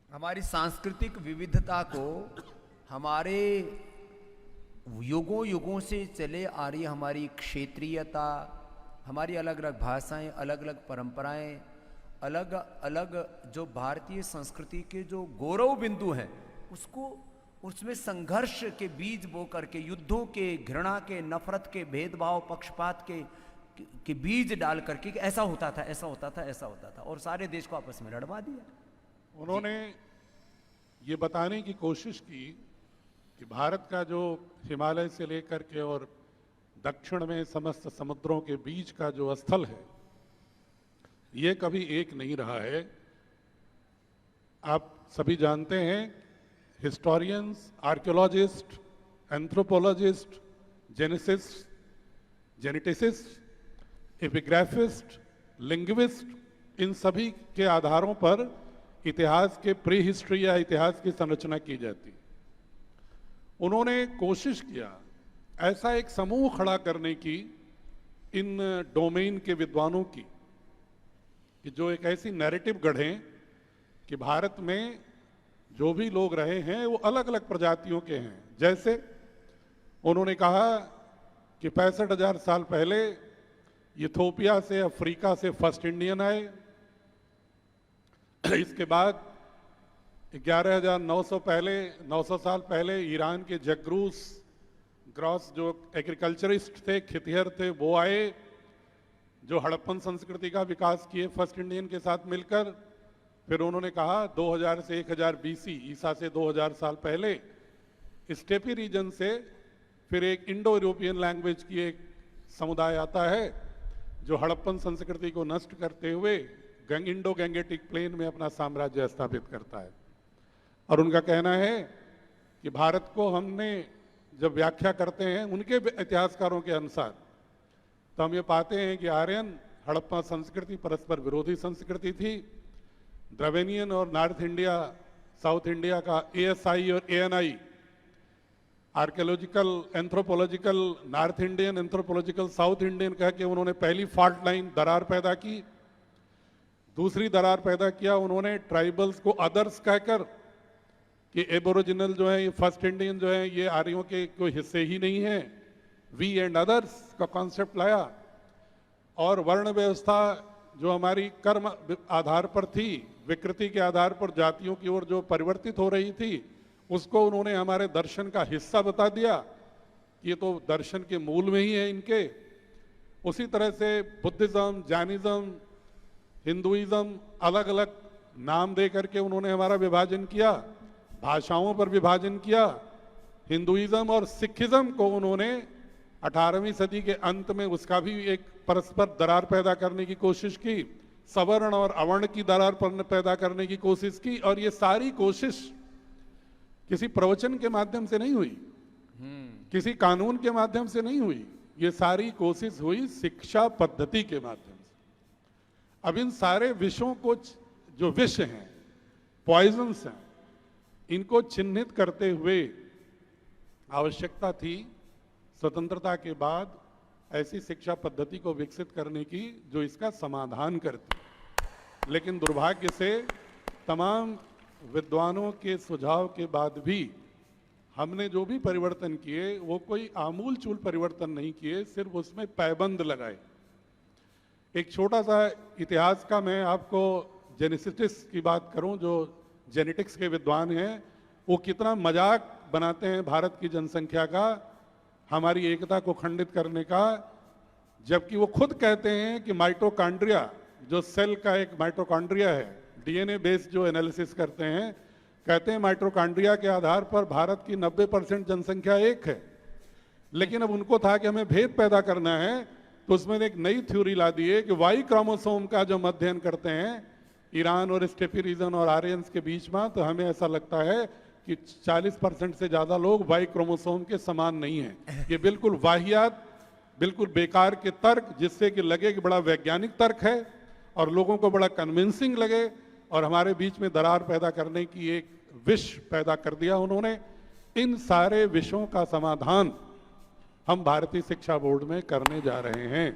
हमारी सांस्कृतिक विविधता को हमारे युगों युगों से चले आ रही हमारी क्षेत्रीयता, हमारी अलग अलग भाषाएं, अलग अलग परंपराएं, अलग अलग जो भारतीय संस्कृति के जो गौरव बिंदु हैं उसको उसमें संघर्ष के बीज बो करके, युद्धों के, घृणा के, नफरत के, भेदभाव, पक्षपात के बीज डाल करके कि ऐसा होता था, ऐसा होता था, ऐसा होता था, और सारे देश को आपस में लड़वा दिया। उन्होंने ये बताने की कोशिश की कि भारत का जो हिमालय से लेकर के और दक्षिण में समस्त समुद्रों के बीच का जो स्थल है, ये कभी एक नहीं रहा है। आप सभी जानते हैं, historians, archaeologist, anthropologist, geneticist, epigraphist, linguist, इन सभी के आधारों पर इतिहास के प्री हिस्ट्री या इतिहास की संरचना की जाती। उन्होंने कोशिश किया ऐसा एक समूह खड़ा करने की इन डोमेन के विद्वानों की कि जो एक ऐसी नैरेटिव गढ़ें कि भारत में जो भी लोग रहे हैं वो अलग अलग प्रजातियों के हैं। जैसे उन्होंने कहा कि 65,000 साल पहले इथोपिया से, अफ्रीका से फर्स्ट इंडियन आए। इसके बाद 11,900 साल पहले ईरान के जगरूस ग्रॉस जो एग्रीकल्चरिस्ट थे, खेतिहर थे, वो आए, जो हड़प्पन संस्कृति का विकास किए फर्स्ट इंडियन के साथ मिलकर। फिर उन्होंने कहा 2000 से 1000 बीसी, ईसा से 2000 साल पहले स्टेपी रीजन से फिर एक इंडो यूरोपियन लैंग्वेज की एक समुदाय आता है जो हड़प्पन संस्कृति को नष्ट करते हुए इंडो गैंगेटिक प्लेन में अपना साम्राज्य स्थापित करता है। और उनका कहना है कि भारत को हमने जब व्याख्या करते हैं उनके इतिहासकारों के अनुसार, तो हम ये पाते हैं कि आर्यन, हड़प्पा संस्कृति परस्पर विरोधी संस्कृति थी। द्रविडियन और नॉर्थ इंडिया, साउथ इंडिया का ASI और ANI, archaeological, anthropological north Indian, anthropological south Indian कह के उन्होंने पहली फॉल्ट लाइन दरार पैदा की। दूसरी दरार पैदा किया उन्होंने ट्राइबल्स को अदर्स कहकर कि एबोरिजिनल जो है, ये फर्स्ट इंडियन जो है, ये आर्यों के कोई हिस्से ही नहीं है, वी एंड अदर्स का कॉन्सेप्ट लाया। और वर्ण व्यवस्था जो हमारी कर्म आधार पर थी, विकृति के आधार पर जातियों की ओर जो परिवर्तित हो रही थी, उसको उन्होंने हमारे दर्शन का हिस्सा बता दिया। ये तो दर्शन के मूल में ही है इनके। उसी तरह से बुद्धिज्म, जैनिज्म, हिंदुइज्म, अलग अलग नाम दे करके उन्होंने हमारा विभाजन किया, भाषाओं पर विभाजन किया। हिंदुइज्म और सिखिज्म को उन्होंने 18वीं सदी के अंत में उसका भी एक परस्पर दरार पैदा करने की कोशिश की, सवर्ण और अवर्ण की दरार पैदा करने की कोशिश की। और ये सारी कोशिश किसी प्रवचन के माध्यम से नहीं हुई, किसी कानून के माध्यम से नहीं हुई, ये सारी कोशिश हुई शिक्षा पद्धति के माध्यम से। अब इन सारे विषयों को, जो विष हैं, पॉइजन्स हैं, इनको चिन्हित करते हुए आवश्यकता थी स्वतंत्रता के बाद ऐसी शिक्षा पद्धति को विकसित करने की जो इसका समाधान करती। लेकिन दुर्भाग्य से तमाम विद्वानों के सुझाव के बाद भी हमने जो भी परिवर्तन किए वो कोई आमूल चूल परिवर्तन नहीं किए, सिर्फ उसमें पैबंद लगाए। एक छोटा सा इतिहास का मैं आपको जेनेटिक्स की बात करूं, जो जेनेटिक्स के विद्वान हैं, वो कितना मजाक बनाते हैं भारत की जनसंख्या का, हमारी एकता को खंडित करने का, जबकि वो खुद कहते हैं कि माइटोकॉन्ड्रिया, जो सेल का एक माइटोकॉन्ड्रिया है, DNA बेस्ड जो एनालिसिस करते हैं, कहते हैं माइटोकॉन्ड्रिया के आधार पर भारत की 90% जनसंख्या एक है। लेकिन अब उनको था कि हमें भेद पैदा करना है, तो उसमें एक नई थ्योरी ला दी है कि वाई क्रोमोसोम का जब अध्ययन करते हैं ईरान और स्टेपी रीजन और आर्यंस के बीच में, तो हमें ऐसा लगता है कि 40% से ज्यादा लोग वाई क्रोमोसोम के समान नहीं हैं। ये बिल्कुल वाहियात, बिल्कुल बेकार के तर्क, जिससे कि लगे कि बड़ा वैज्ञानिक तर्क है और लोगों को बड़ा कन्विंसिंग लगे, और हमारे बीच में दरार पैदा करने की एक विष पैदा कर दिया उन्होंने। इन सारे विषयों का समाधान हम भारतीय शिक्षा बोर्ड में करने जा रहे हैं।